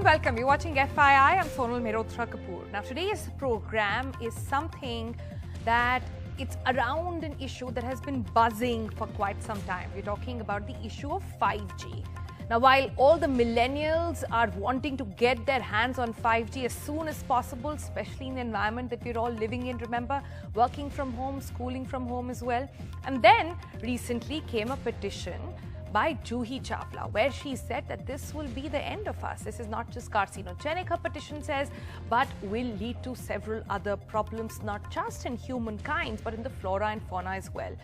and welcome. You're watching FII. I'm Sonal Mehrotra Kapoor. Now, today's program is something that it's around an issue that has been buzzing for quite some time. We're talking about the issue of 5G. Now, while all the millennials are wanting to get their hands on 5G as soon as possible, especially in the environment that we're all living in, remember, working from home, schooling from home as well. And then recently came a petition by Juhi Chawla, where she said that this will be the end of us. This is not just carcinogenic, her petition says, but will lead to several other problems, not just in humankind, but in the flora and fauna as well.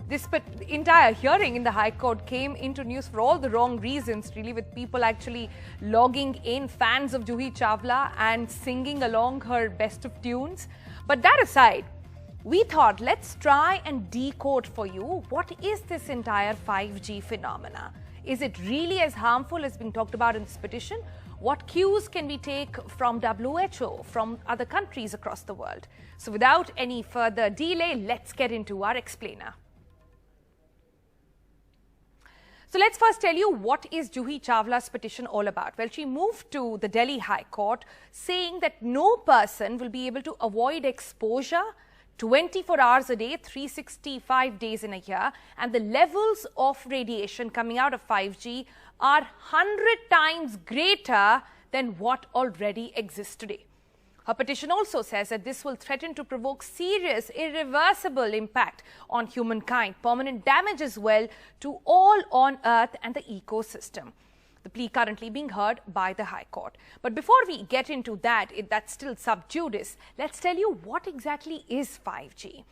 This entire hearing in the High Court came into news for all the wrong reasons, really, with people actually logging in, fans of Juhi Chawla, and singing along her best of tunes. But that aside, we thought, let's try and decode for you what is this entire 5G phenomena. Is it really as harmful as being talked about in this petition? What cues can we take from WHO, from other countries across the world? So without any further delay, let's get into our explainer. So let's first tell you what is Juhi Chawla's petition all about. Well, she moved to the Delhi High Court saying that no person will be able to avoid exposure 24 hours a day, 365 days in a year, and the levels of radiation coming out of 5G are 100 times greater than what already exists today. Her petition also says that this will threaten to provoke serious, irreversible impact on humankind, permanent damage as well to all on Earth and the ecosystem. The plea currently being heard by the High Court. But before we get into that, that's still sub judice, let's tell you what exactly is 5G.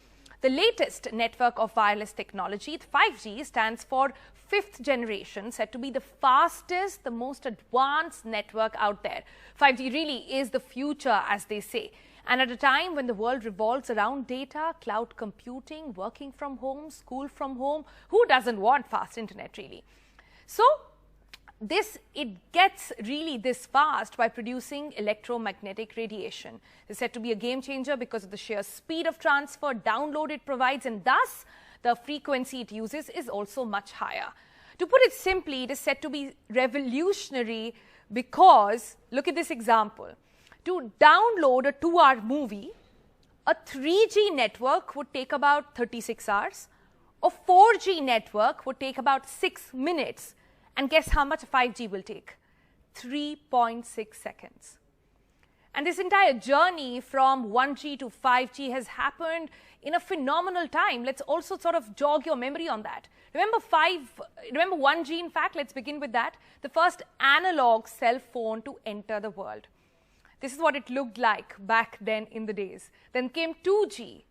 The latest network of wireless technology, 5G, stands for fifth generation, said to be the fastest, the most advanced network out there. 5G really is the future, as they say. And at a time when the world revolves around data, cloud computing, working from home, school from home, who doesn't want fast internet really? So, it gets really this fast by producing electromagnetic radiation. It's said to be a game changer because of the sheer speed of transfer, download it provides, and thus the frequency it uses is also much higher. To put it simply, it is said to be revolutionary because, look at this example. To download a 2-hour movie, a 3G network would take about 36 hours. A 4G network would take about 6 minutes. And guess how much 5G will take? 3.6 seconds. And this entire journey from 1G to 5G has happened in a phenomenal time. Let's also sort of jog your memory on that. Remember 1G, in fact, let's begin with that. The first analog cell phone to enter the world. This is what it looked like back then in the days. Then came 2G.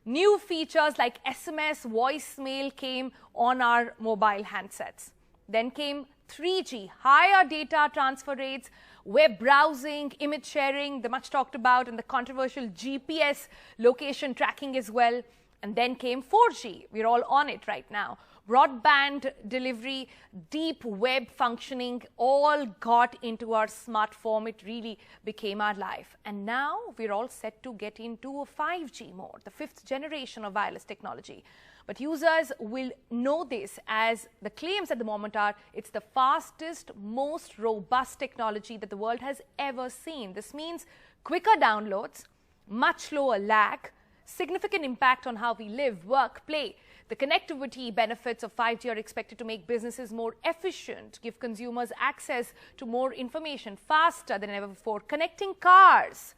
New features like SMS, voicemail came on our mobile handsets. Then came 3G, higher data transfer rates, web browsing, image sharing, the much talked about and the controversial GPS location tracking as well. And then came 4G. We're all on it right now. Broadband delivery, deep web functioning, all got into our smartphone. It really became our life. And now we're all set to get into a 5G mode, the fifth generation of wireless technology. But users will know this as the claims at the moment are it's the fastest, most robust technology that the world has ever seen. This means quicker downloads, much lower lag, significant impact on how we live, work, play. The connectivity benefits of 5G are expected to make businesses more efficient, give consumers access to more information faster than ever before, connecting cars,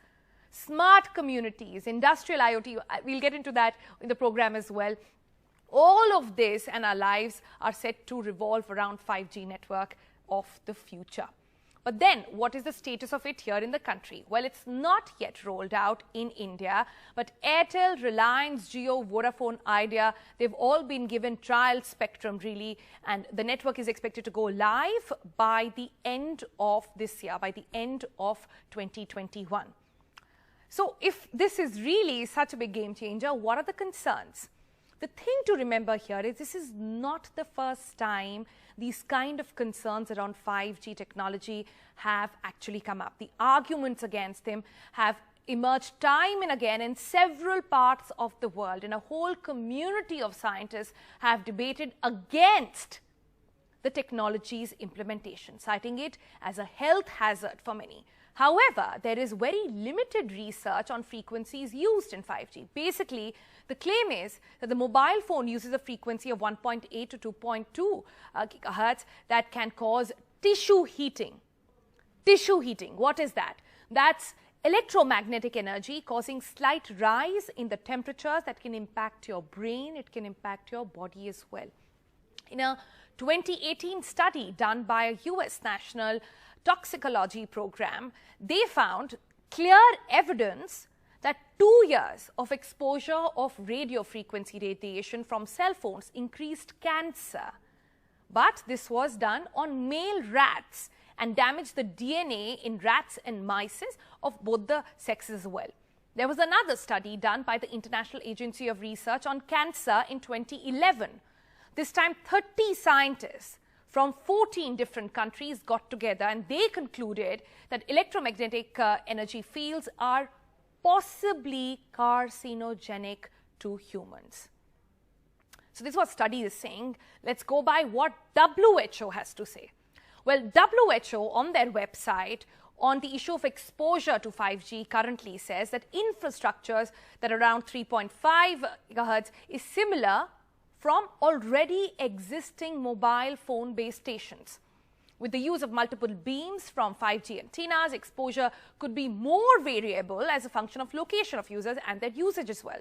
smart communities, industrial IoT. We'll get into that in the program as well. All of this and our lives are set to revolve around 5G network of the future. But then, what is the status of it here in the country? Well, it's not yet rolled out in India, but Airtel, Reliance, Jio, Vodafone, Idea, they've all been given trial spectrum really, and the network is expected to go live by the end of this year, by the end of 2021. So, if this is really such a big game changer, what are the concerns? The thing to remember here is this is not the first time these kind of concerns around 5G technology have actually come up. The arguments against them have emerged time and again in several parts of the world, and a whole community of scientists have debated against the technology's implementation, citing it as a health hazard for many. However, there is very limited research on frequencies used in 5G. Basically, the claim is that the mobile phone uses a frequency of 1.8 to 2.2 gigahertz that can cause tissue heating. Tissue heating, what is that? That's electromagnetic energy causing slight rise in the temperatures that can impact your brain, it can impact your body as well. In a 2018 study done by a US national toxicology program, they found clear evidence that 2 years of exposure of radio frequency radiation from cell phones increased cancer. But this was done on male rats and damaged the DNA in rats and mice of both the sexes as well. There was another study done by the International Agency of Research on Cancer in 2011. This time 30 scientists from 14 different countries got together and they concluded that electromagnetic energy fields are possibly carcinogenic to humans. So this is what study is saying. Let's go by what WHO has to say. Well, WHO on their website on the issue of exposure to 5G currently says that infrastructures that are around 3.5 gigahertz is similar from already existing mobile phone-based stations. With the use of multiple beams from 5G antennas, exposure could be more variable as a function of location of users and their usage as well.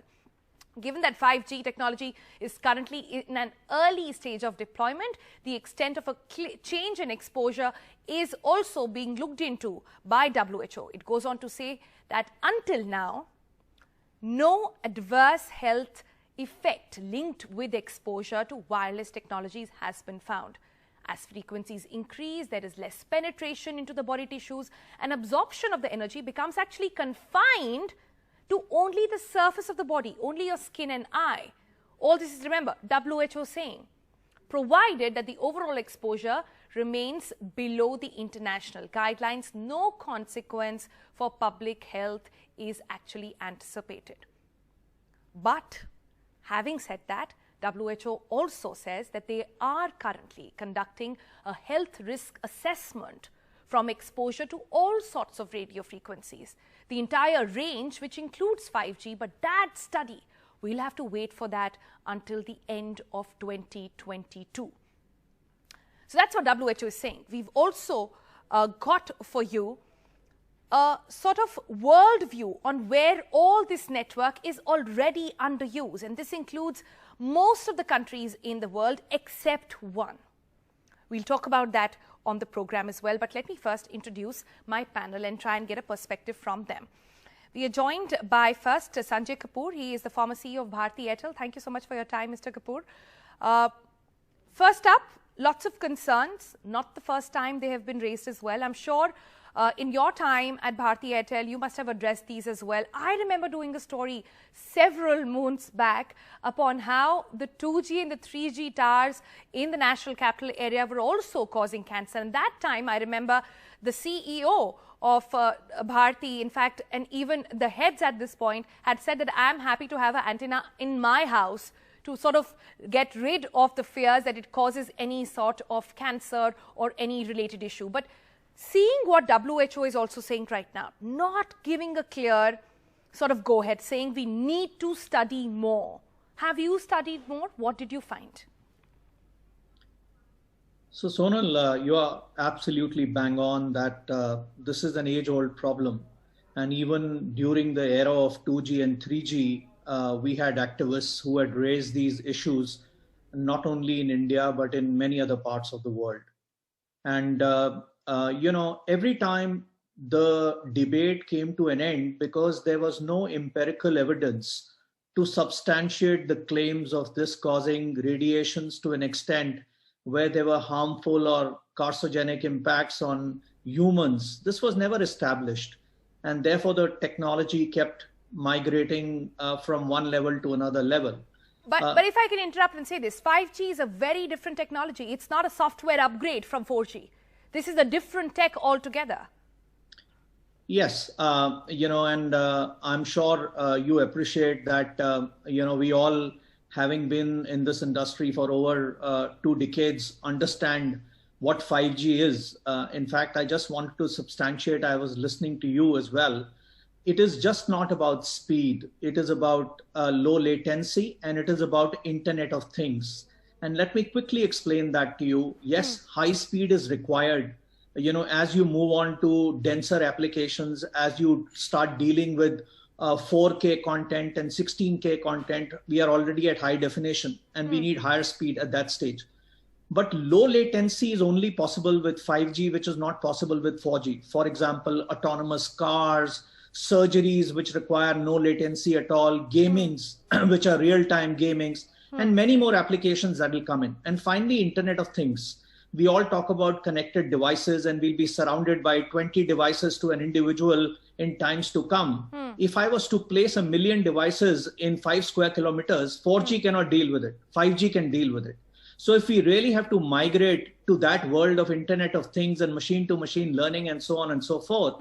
Given that 5G technology is currently in an early stage of deployment, the extent of a change in exposure is also being looked into by WHO. It goes on to say that until now, no adverse health effect linked with exposure to wireless technologies has been found. As frequencies increase, there is less penetration into the body tissues and absorption of the energy becomes actually confined to only the surface of the body, only your skin and eye. All this is, remember, WHO saying, provided that the overall exposure remains below the international guidelines, no consequence for public health is actually anticipated. But having said that, WHO also says that they are currently conducting a health risk assessment from exposure to all sorts of radio frequencies, the entire range, which includes 5G, but that study, we'll have to wait for that until the end of 2022. So that's what WHO is saying. We've also got for you a sort of worldview on where all this network is already under use, and this includes most of the countries in the world except one. We'll talk about that on the program as well, but let me first introduce my panel and try and get a perspective from them. We are joined by first Sanjay Kapoor. He is the former CEO of Bharti Airtel. Thank you so much for your time, Mr. Kapoor. First up, lots of concerns, not the first time they have been raised as well. I'm sure in your time at Bharti Airtel, you must have addressed these as well. I remember doing a story several moons back upon how the 2G and the 3G towers in the national capital area were also causing cancer. And that time, I remember the CEO of Bharti, in fact, and even the heads at this point had said that I'm happy to have an antenna in my house to sort of get rid of the fears that it causes any sort of cancer or any related issue. But seeing what WHO is also saying right now, not giving a clear sort of go-ahead, saying we need to study more. Have you studied more? What did you find? So Sonal, you are absolutely bang on that this is an age-old problem. And even during the era of 2G and 3G, we had activists who had raised these issues, not only in India, but in many other parts of the world. And, you know, every time the debate came to an end because there was no empirical evidence to substantiate the claims of this causing radiations to an extent where there were harmful or carcinogenic impacts on humans. This was never established. And therefore, the technology kept migrating from one level to another level. But if I can interrupt and say this, 5G is a very different technology. It's not a software upgrade from 4G. This is a different tech altogether. Yes, you know, and I'm sure you appreciate that, you know, we all having been in this industry for over 2 decades, understand what 5G is. In fact, I just wanted to substantiate, I was listening to you as well. It is just not about speed. It is about low latency, and it is about Internet of Things. And let me quickly explain that to you. Yes, high speed is required. As you move on to denser applications, as you start dealing with 4K content and 16K content, we are already at high definition, and we need higher speed at that stage. But low latency is only possible with 5G, which is not possible with 4G. For example, autonomous cars, surgeries which require no latency at all, gamings, which are real-time gamings, and many more applications that will come in. And finally, Internet of Things. We all talk about connected devices, and we'll be surrounded by 20 devices to an individual in times to come. If I was to place 1 million devices in 5 square kilometers, 4G cannot deal with it. 5G can deal with it. So if we really have to migrate to that world of Internet of Things and machine-to-machine learning and so on and so forth,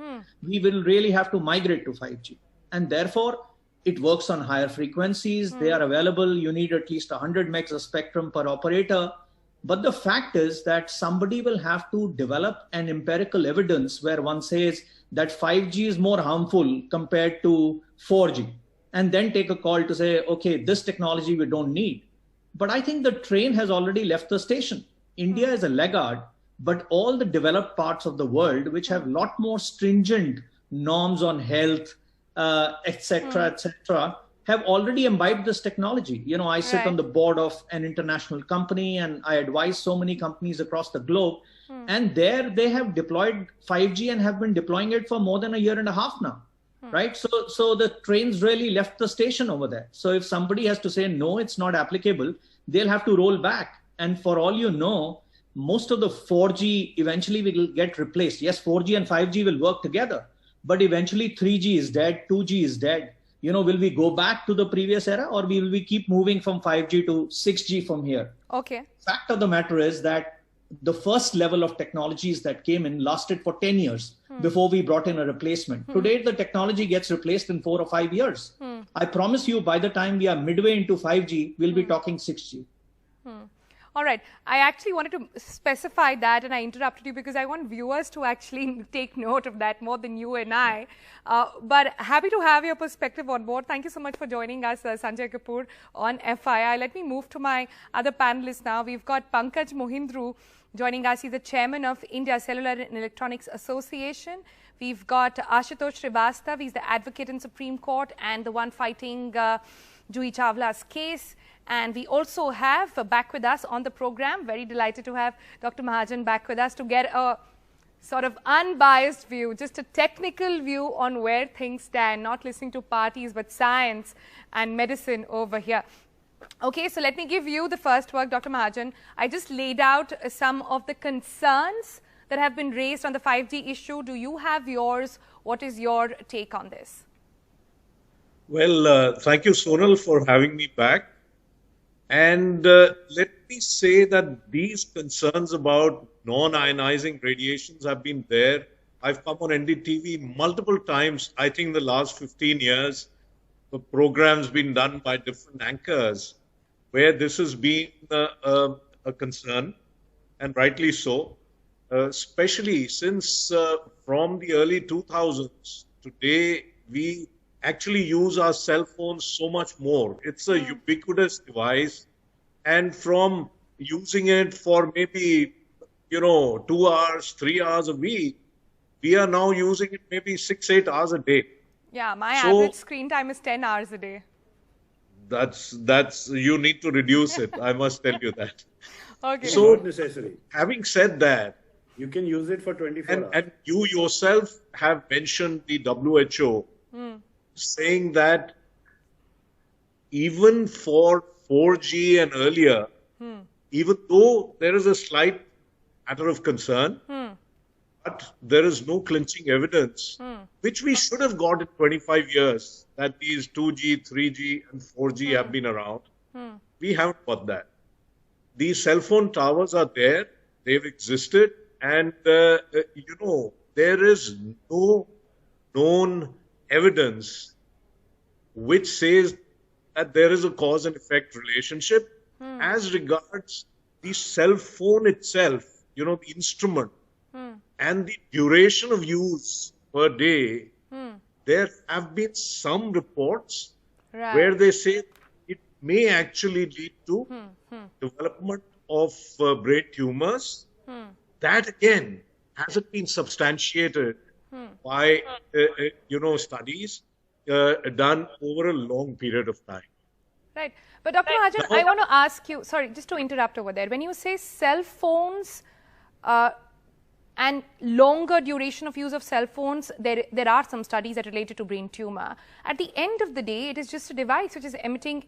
we will really have to migrate to 5G. And therefore, it works on higher frequencies. They are available. You need at least 100 megs of spectrum per operator. But the fact is that somebody will have to develop an empirical evidence where one says that 5G is more harmful compared to 4G, and then take a call to say, okay, this technology we don't need. But I think the train has already left the station. India is a laggard, but all the developed parts of the world, which have a lot more stringent norms on health, etc., have already imbibed this technology. I sit on the board of an international company, and I advise so many companies across the globe. And there they have deployed 5G and have been deploying it for more than 1.5 years now. Right? So the trains really left the station over there. So if somebody has to say, no, it's not applicable, they'll have to roll back. And for all you know, most of the 4G eventually will get replaced. Yes, 4G and 5G will work together, but eventually 3G is dead, 2G is dead. Will we go back to the previous era, or will we keep moving from 5G to 6G from here? Okay. Fact of the matter is that the first level of technologies that came in lasted for 10 years before we brought in a replacement. Today, the technology gets replaced in 4 or 5 years. I promise you, by the time we are midway into 5G, we'll be talking 6G. All right. I actually wanted to specify that, and I interrupted you because I want viewers to actually take note of that more than you and I. But happy to have your perspective on board. Thank you so much for joining us, Sanjay Kapoor, on FII. Let me move to my other panelists now. We've got Pankaj Mohindru joining us. He's the chairman of India Cellular and Electronics Association. We've got Ashutosh Srivastava. He's the advocate in Supreme Court and the one fighting Juhi Chawla's case. And we also have back with us on the program, very delighted to have Dr. Mahajan back with us to get a sort of unbiased view, just a technical view on where things stand, not listening to parties, but science and medicine over here. Okay, so let me give you the first work, Dr. Mahajan. I just laid out some of the concerns that have been raised on the 5G issue. Do you have yours? What is your take on this? Well, thank you, Sonal, for having me back. And let me say that these concerns about non-ionizing radiations have been there. I've come on NDTV multiple times, I think the last 15 years. The program's been done by different anchors where this has been a concern, and rightly so, especially since from the early 2000s, today we actually use our cell phones so much more. It's a ubiquitous device, and from using it for maybe, 2 hours, 3 hours a week, we are now using it maybe 6-8 hours a day. Yeah, my average screen time is 10 hours a day. That's you need to reduce it. I must tell you that. Okay. So, not necessary. Having said that, You can use it for 24 hours. And you yourself have mentioned the WHO saying that even for 4G and earlier, even though there is a slight matter of concern, but there is no clinching evidence, which we should have got in 25 years, that these 2G, 3G and 4G have been around. We haven't got that. These cell phone towers are there, they've existed, and there is no known evidence which says that there is a cause and effect relationship. As regards the cell phone itself, the instrument and the duration of use per day, there have been some reports where they say it may actually lead to development of brain tumors. That again hasn't been substantiated by studies done over a long period of time. Right. But Dr. Mahajan, I want to ask you, sorry, just to interrupt over there. When you say cell phones and longer duration of use of cell phones, there are some studies that related to brain tumor. At the end of the day, it is just a device which is emitting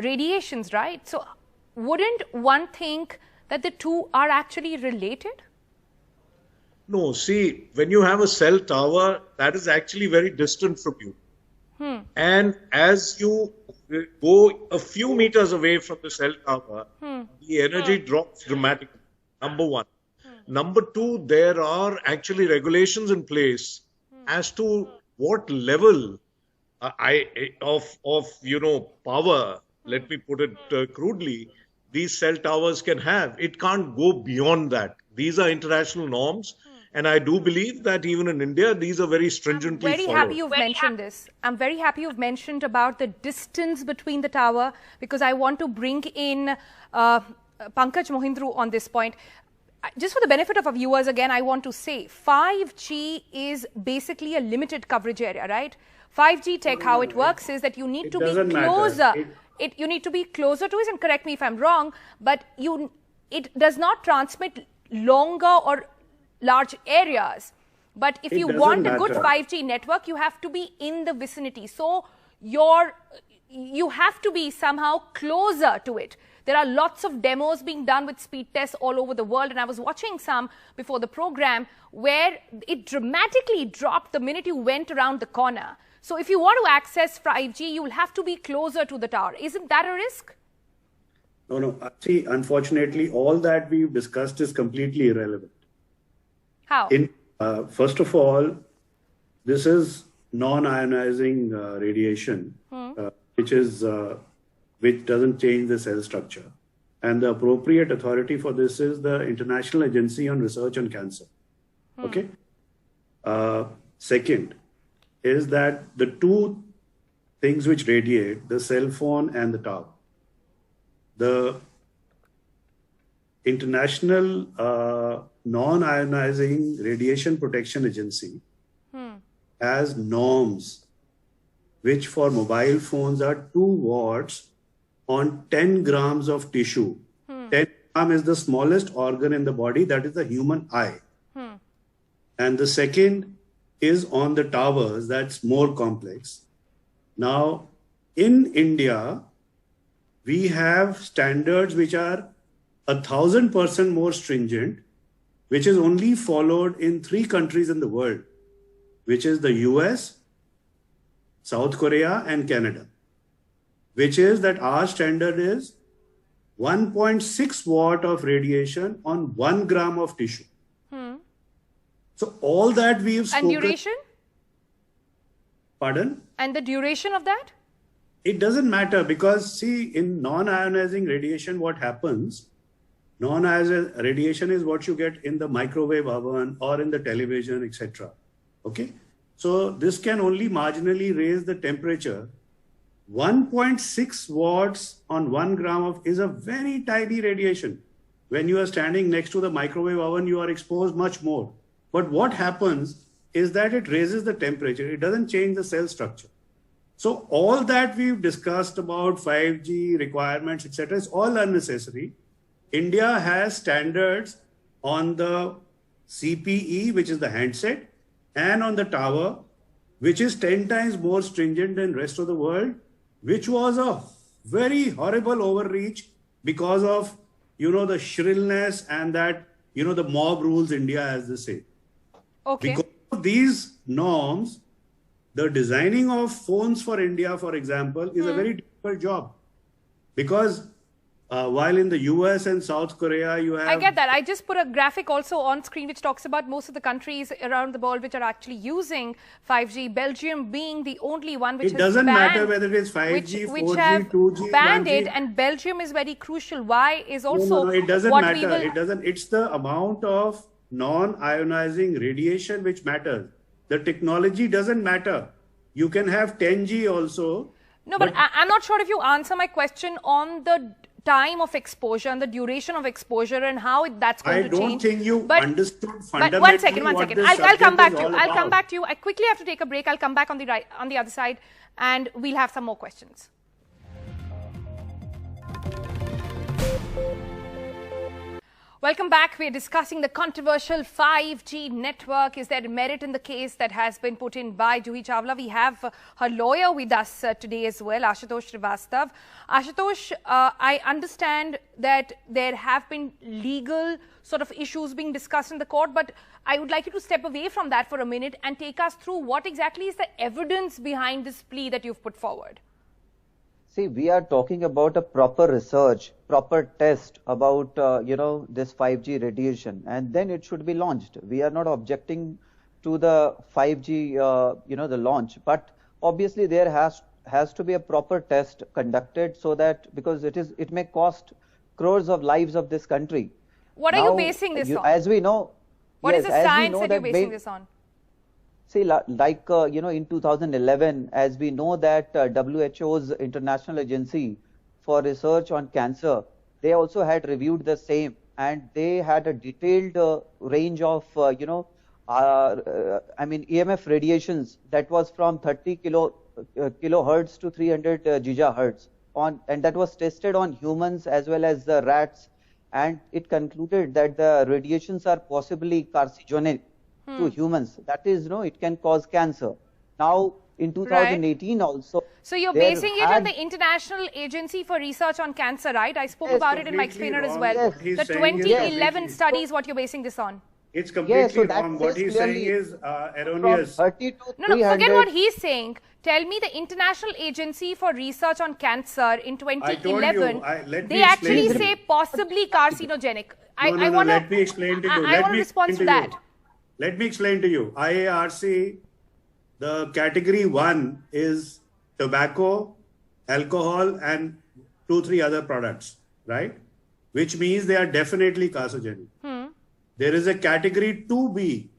radiations, right? So wouldn't one think that the two are actually related? No, see, when you have a cell tower, that is actually very distant from you. And as you go a few meters away from the cell tower, the energy drops dramatically, number one. Number two, there are actually regulations in place as to what level of power, let me put it crudely, these cell towers can have. It can't go beyond that. These are international norms. And I do believe that even in India, these are very stringently followed. I'm very happy you've mentioned this. I'm very happy you've mentioned about the distance between the tower, because I want to bring in Pankaj Mohindru on this point. Just for the benefit of our viewers, again, I want to say 5G is basically a limited coverage area, right? 5G tech, how it works is that you need to be closer. You need to be closer to it, and correct me if I'm wrong, but it does not transmit longer or large areas. But if you want a good 5G network, you have to be in the vicinity. So you have to be somehow closer to it. There are lots of demos being done with speed tests all over the world, and I was watching some before the program where it dramatically dropped the minute you went around the corner. So if you want to access 5G, you will have to be closer to the tower. Isn't that a risk? No. See, unfortunately, all that we've discussed is completely irrelevant. How? First of all, this is non-ionizing radiation, which doesn't change the cell structure. And the appropriate authority for this is the International Agency on Research on Cancer. Okay? Second is that the two things which radiate, the cell phone and the tower, the International Non-Ionizing Radiation Protection Agency has norms which for mobile phones are 2 watts on 10 grams of tissue. 10 gram is the smallest organ in the body, that is the human eye. And the second is on the towers, that's more complex. Now, in India, we have standards which are 1,000% more stringent, which is only followed in 3 countries in the world, which is the US, South Korea, and Canada, which is that our standard is 1.6 watt of radiation on 1 gram of tissue. So all that we've spoken... And duration? Pardon? And the duration of that? It doesn't matter, because see, in non-ionizing radiation, what happens, non-ionizing radiation is what you get in the microwave oven or in the television, etc. Okay? So this can only marginally raise the temperature. 1.6 watts on 1 gram of is a very tiny radiation. When you are standing next to the microwave oven, you are exposed much more. But what happens is that it raises the temperature. It doesn't change the cell structure. So all that we've discussed about 5G requirements, etc., is all unnecessary. India has standards on the CPE, which is the handset, and on the tower, which is 10 times more stringent than the rest of the world, which was a very horrible overreach because of, the shrillness and that, the mob rules India, as they say. Okay. Because of these norms, the designing of phones for India, for example, is a very difficult job. Because While in the US and South Korea, you have... I get that. I just put a graphic also on screen which talks about most of the countries around the world which are actually using 5G. Belgium being the only one which it doesn't banned, matter whether it is 5G, which 4G, have 2G, banned 1G. it, and Belgium is very crucial. Why is also No, it doesn't what matter. we will... It doesn't. It's the amount of non-ionizing radiation which matters. The technology doesn't matter. You can have 10G also. No, but I'm not sure if you answer my question on the time of exposure and the duration of exposure and how that's going to change. I don't think you understood fundamentally. But one second. I'll come back to you. I'll come back to you. I quickly have to take a break. I'll come back on the other side, and we'll have some more questions. Welcome back. We're discussing the controversial 5G network. Is there merit in the case that has been put in by Juhi Chawla? We have her lawyer with us today as well, Ashutosh Srivastava. Ashutosh, I understand that there have been legal sort of issues being discussed in the court, but I would like you to step away from that for a minute and take us through what exactly is the evidence behind this plea that you've put forward. See, we are talking about a proper research, proper test about, this 5G radiation, and then it should be launched. We are not objecting to the 5G, the launch, but obviously there has to be a proper test conducted so that, because it may cost crores of lives of this country. What are you basing this on? As we know. What is the science that you're basing this on? See, in 2011, as we know that WHO's International Agency for Research on Cancer, they also had reviewed the same, and they had a detailed range of, EMF radiations that was from 30 kilohertz to 300 gigahertz and that was tested on humans as well as the rats, and it concluded that the radiations are possibly carcinogenic to humans. That is, it can cause cancer. Now, in 2018 also. So you're basing it on the International Agency for Research on Cancer, right? I spoke about it in my explainer as well. Yes. The 2011 study is what you're basing this on. It's completely wrong. What he's saying is erroneous. No, forget what he's saying. Tell me the International Agency for Research on Cancer in 2011, they actually say possibly carcinogenic. Let me explain to you. I want to respond to that. Let me explain to you. IARC, the category 1 is tobacco, alcohol, and 2-3 other products, right? Which means they are definitely carcinogenic. There is a category 2B,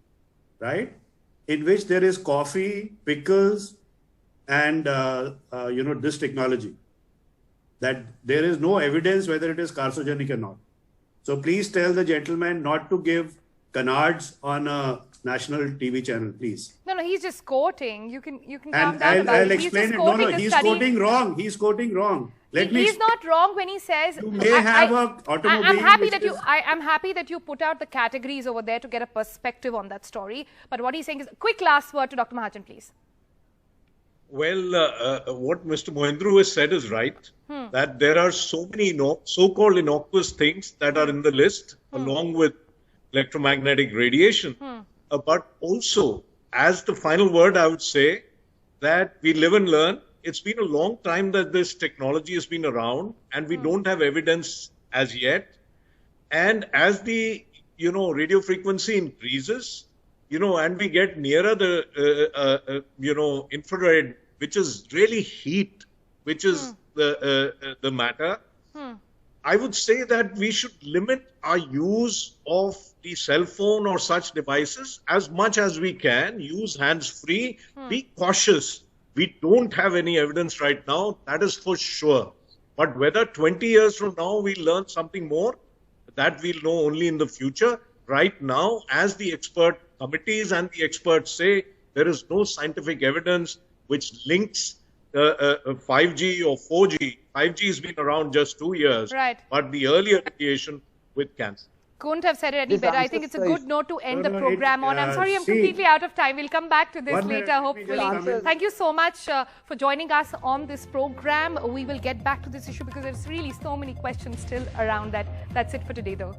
right? In which there is coffee, pickles, and this technology. That there is no evidence whether it is carcinogenic or not. So please tell the gentleman not to give canards on a national TV channel, please. No, he's just quoting. You can calm down. I'll explain it. No, he's quoting wrong. He's quoting wrong. He's not wrong when he says. You may have an automobile. I'm happy that you put out the categories over there to get a perspective on that story. But what he's saying is, quick last word to Dr. Mahajan, please. Well, what Mr. Mohindru has said is right. That there are so many so-called innocuous things that are in the list, along with electromagnetic radiation. But also, as the final word, I would say that we live and learn. It's been a long time that this technology has been around, and we don't have evidence as yet. And as the radio frequency increases, and we get nearer the infrared, which is really heat, which is the matter. I would say that we should limit our use of the cell phone or such devices as much as we can. Use hands-free. Be cautious. We don't have any evidence right now. That is for sure. But whether 20 years from now we learn something more, that we'll know only in the future. Right now, as the expert committees and the experts say, there is no scientific evidence which links 5G or 4G. 5G has been around just 2 years, but the earlier radiation with cancer. Couldn't have said it any better. I think it's a good note to end the program on. I'm sorry, I'm completely out of time. We'll come back to this later, hopefully. Thank you so much for joining us on this program. We will get back to this issue because there's really so many questions still around that. That's it for today, though.